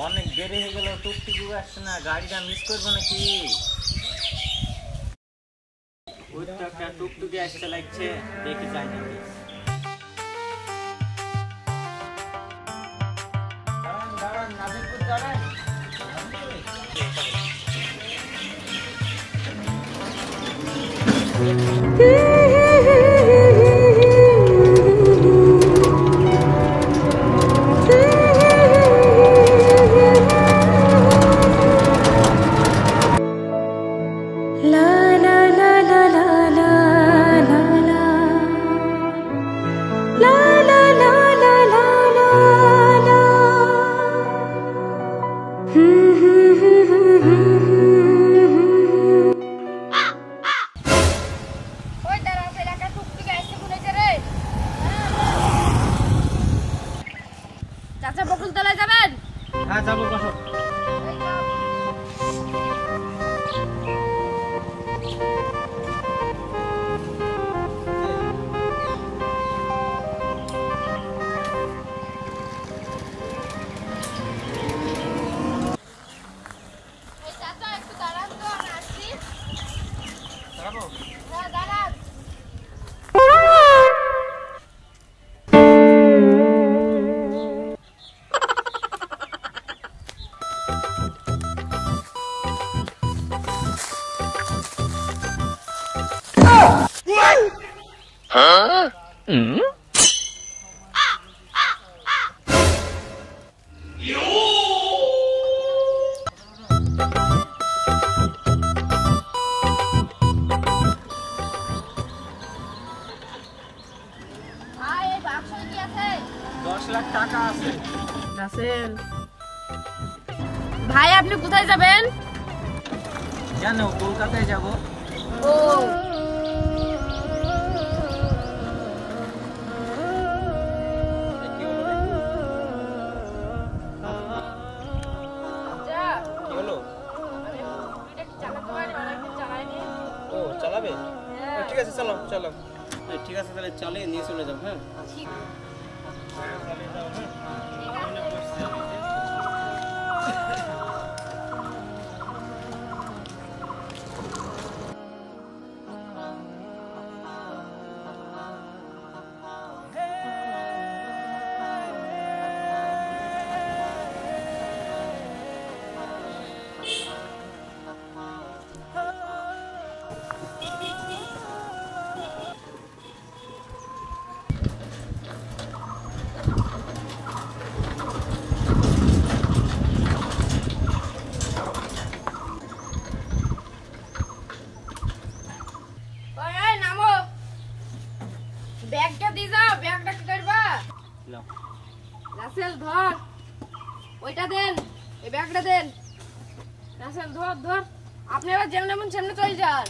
অনেক দেরি হয়ে গেল, টুকটুকি আসছে না, গাড়িটা মিস করবো নাকি? ওই তো একটা টুকটুকি আসতে লাগছে, দেখি যাই নাকি। দাঁড়ান নাজিরপুর দাঁড়ান। চাচা বকুলতলায় যাবেন? হ্যাঁ যাবো, বসো। চাচা একটু দাঁড়ান তো, আমি আসছি। দাঁড়াবো? হ্যাঁ দাঁড়ান। ভাই এই বাক্সে কি আছে? 10 লাখ টাকা আছে। রাসেল ভাই, আপনি কোথায় যাবেন? কেন, কলকাতায় যাবো। ও আচ্ছা, কি হলো? আমি স্কুটিটা কি চালাতে পারি? অনেকদিন চালাইনি। ও চালাবে? হ্যাঁ। ঠিক আছে, চলো চলো। ঠিক আছে, তাহলে চলে নিয়ে চলে যাও। হ্যাঁ ঠিক চালিয়ে যাও। হ্যাঁ ওই এই নামো, ব্যাগটা দিয়ে যাও। ব্যাগটা কি করবা? নাও। রাসেল ধর, ওইটা দেন, এই ব্যাগটা দেন। রাসেল ধর ধর, আপনি এবার যেমন সেমনে চলে যান।